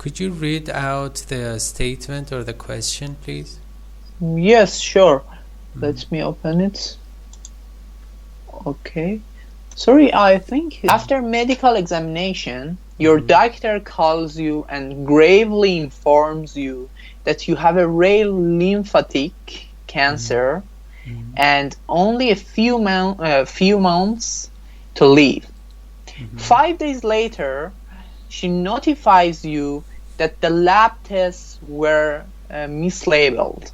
could you read out the statement or the question, please? Yes, sure. Let me open it. Okay. Sorry, I think after medical examination, your doctor calls you and gravely informs you that you have a rare lymphatic cancer and only a few months to live. 5 days later, she notifies you that the lab tests were mislabeled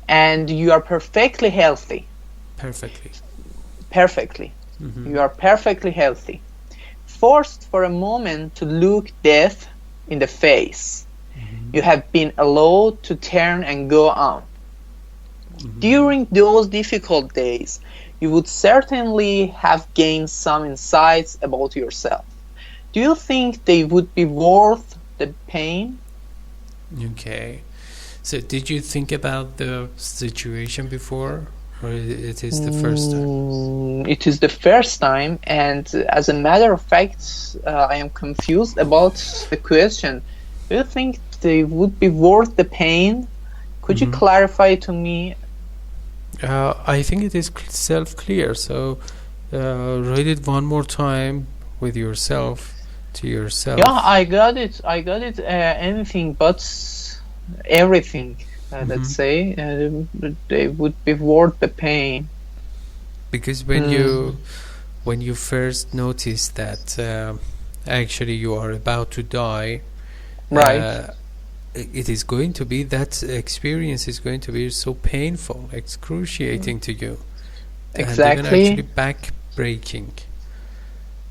and you are perfectly healthy. Perfectly. You are perfectly healthy. Forced for a moment to look death in the face, you have been allowed to turn and go on. During those difficult days, you would certainly have gained some insights about yourself. Do you think they would be worth the pain? Okay. So did you think about the situation before, or it is the first time? It is the first time, and as a matter of fact, I am confused about the question. Do you think they would be worth the pain? Could you clarify to me? I think it is self-clear, so read it one more time with yourself, to yourself. Yeah, I got it. Anything but everything, let's say, they would be worth the pain. Because when you first notice that actually you are about to die, right, it is going to be, that experience is going to be so painful, excruciating to you, exactly, and even actually back-breaking.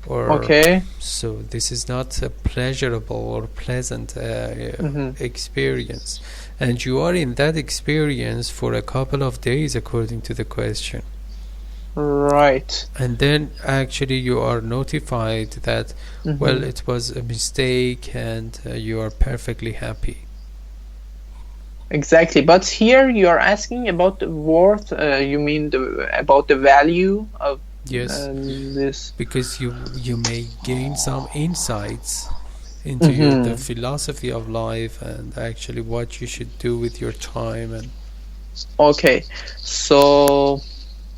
Okay. So this is not a pleasurable or pleasant experience, and you are in that experience for a couple of days according to the question. Right. And then actually you are notified that well, it was a mistake and you are perfectly happy. Exactly, but here you are asking about the worth. You mean about the value of this? Because you may gain some insights into the philosophy of life and actually what you should do with your time. And okay, so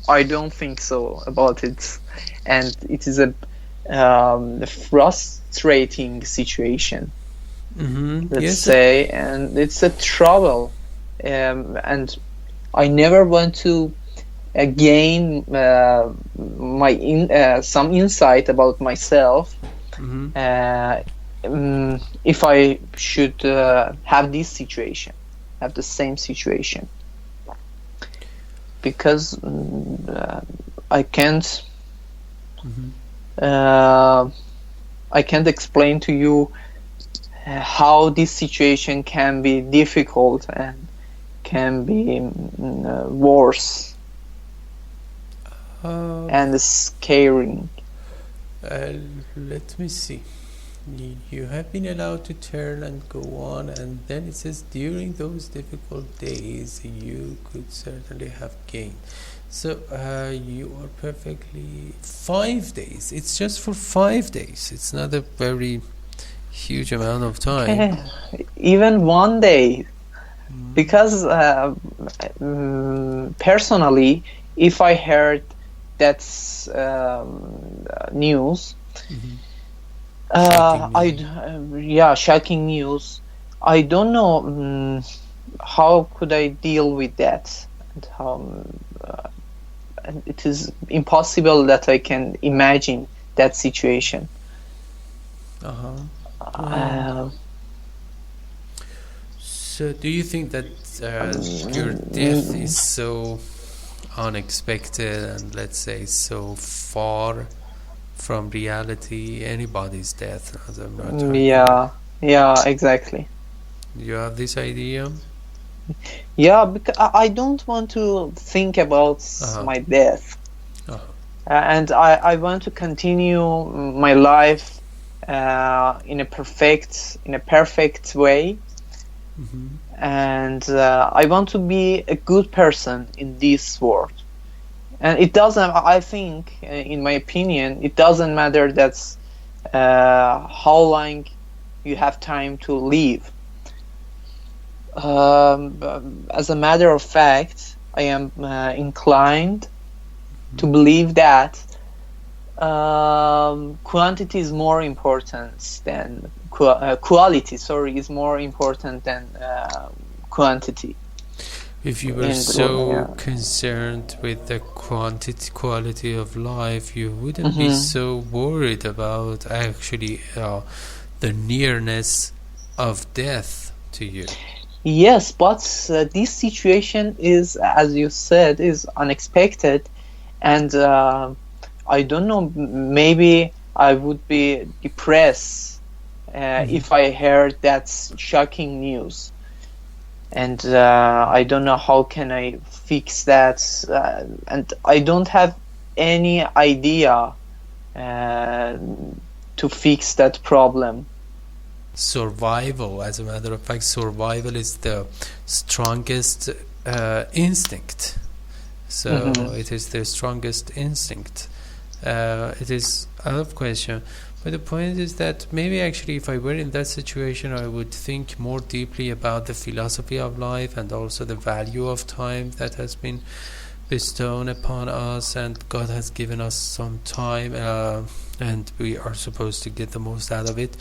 I don't think so about it, and it is a frustrating situation. Let's say, and it's a trouble, and I never want to gain some insight about myself if I should have this situation, have the same situation, because I can't explain to you how this situation can be difficult and can be worse and scaring. Let me see. You have been allowed to turn and go on, and then it says during those difficult days you could certainly have gained. So you are perfectly 5 days. It's just for 5 days. It's not a very huge amount of time. Even 1 day, because personally, if I heard that news, shocking news, I don't know how could I deal with that, and how it is impossible that I can imagine that situation. So do you think that your death is so unexpected and, let's say, so far from reality? Anybody's death, as I'm not talking. Yeah, exactly. You have this idea? Yeah, because I don't want to think about my death, and I want to continue my life in a perfect way, and I want to be a good person in this world. And it doesn't, I think, in my opinion, it doesn't matter that's how long you have time to live. As a matter of fact, I am inclined to believe that quantity is more important than quality. Sorry, is more important than quantity. If you were so concerned with the quality of life, you wouldn't be so worried about actually the nearness of death to you. Yes, but this situation is, as you said, is unexpected, and I don't know, maybe I would be depressed if I heard that shocking news. And I don't know how can I fix that, and I don't have any idea to fix that problem. Survival, as a matter of fact, survival is the strongest instinct. So it is the strongest instinct. It is out of question. But the point is that maybe actually if I were in that situation, I would think more deeply about the philosophy of life and also the value of time that has been bestowed upon us, and God has given us some time and we are supposed to get the most out of it.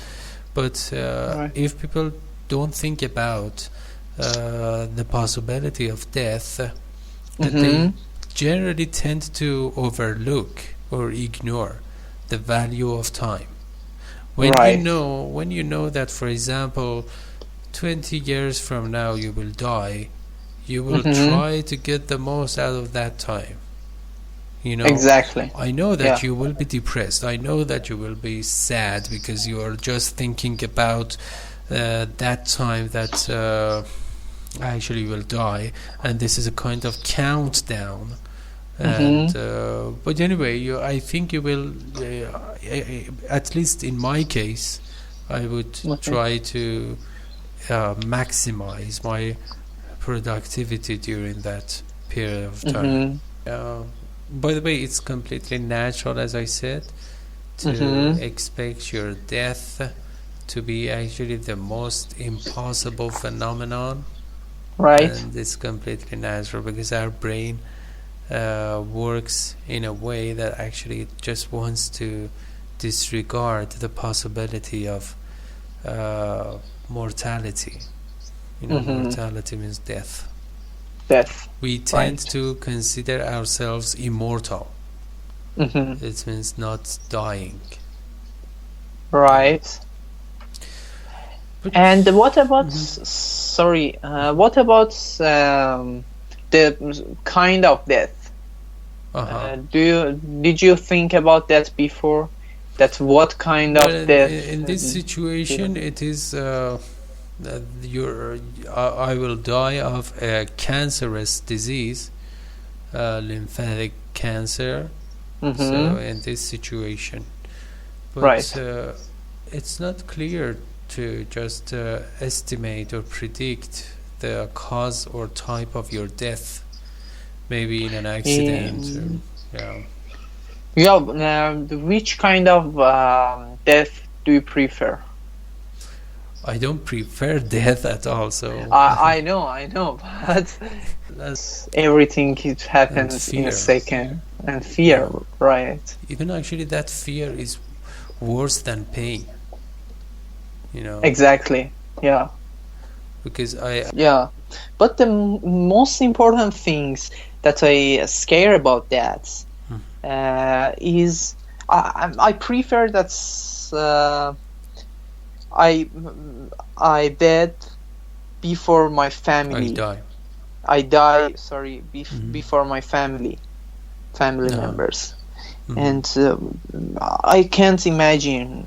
But if people don't think about the possibility of death, that they generally tend to overlook or ignore the value of time. When you know that, for example, 20 years from now you will die, you will try to get the most out of that time. You know, exactly. I know that you will be depressed. I know that you will be sad because you are just thinking about that time that actually you will die, and this is a kind of countdown. And but anyway, I think you will, at least in my case, I would try to maximize my productivity during that period of time. By the way, it's completely natural, as I said, to expect your death to be actually the most impossible phenomenon. Right. And it's completely natural because our brain works in a way that actually it just wants to disregard the possibility of mortality. You know, mortality means death. We tend to consider ourselves immortal. It means not dying. Right. And what about what about the kind of death? Did you think about that before? That what kind of death? In this situation, it is I will die of a cancerous disease, lymphatic cancer. So in this situation, but it's not clear to just estimate or predict the cause or type of your death. Maybe in an accident. Which kind of death do you prefer? I don't prefer death at all. So I know, but everything it happens in a second, and fear, right? Even actually, that fear is worse than pain. You know. Exactly. Yeah. Because but the most important things that I scare about that is I prefer that I dead before my family. I die. Sorry, before my family members, and I can't imagine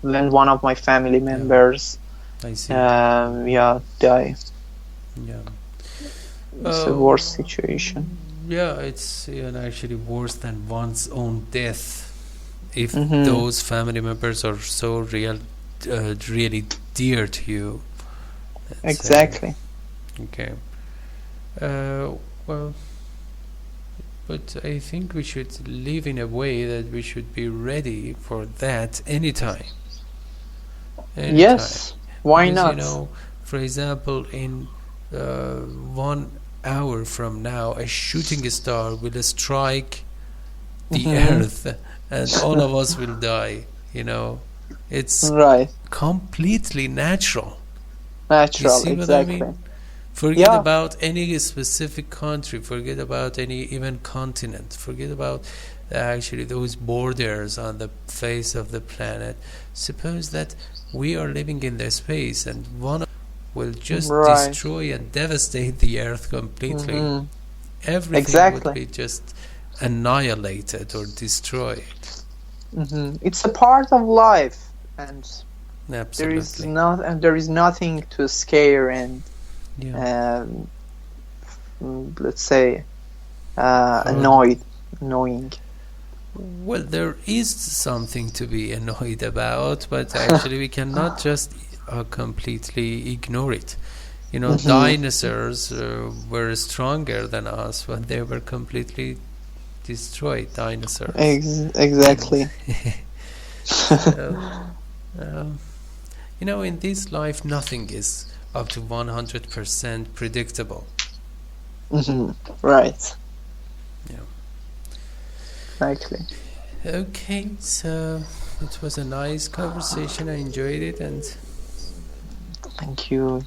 when one of my family members die. It's a worse situation. It's actually worse than one's own death if those family members are so really dear to you. Exactly. Okay. Well, but I think we should live in a way that we should be ready for that anytime. anytime. Yes, why Because, not? for example, in 1 hour from now, a shooting star will strike the Hmm. earth and all of us will die. It's Right, completely natural. You natural, see what I exactly. mean? Forget Yeah. about any specific country, forget about any even continent, forget about actually those borders on the face of the planet. Suppose that we are living in the space and one of will just Right. destroy and devastate the earth completely. Hmm. Everything would Exactly. be just annihilated or destroyed. It's a part of life, and Absolutely. there is nothing to scare and Yeah. um, let's say Or annoying. well, there is something to be annoyed about, but actually we cannot just completely ignore it. Hmm. Dinosaurs were stronger than us, but they were completely destroyed. Dinosaurs, and Exactly. so um, in this life, nothing is up to 100% predictable. Hmm. Right. Yeah. Exactly. Okay, so it was a nice conversation. I enjoyed it, and Thank you.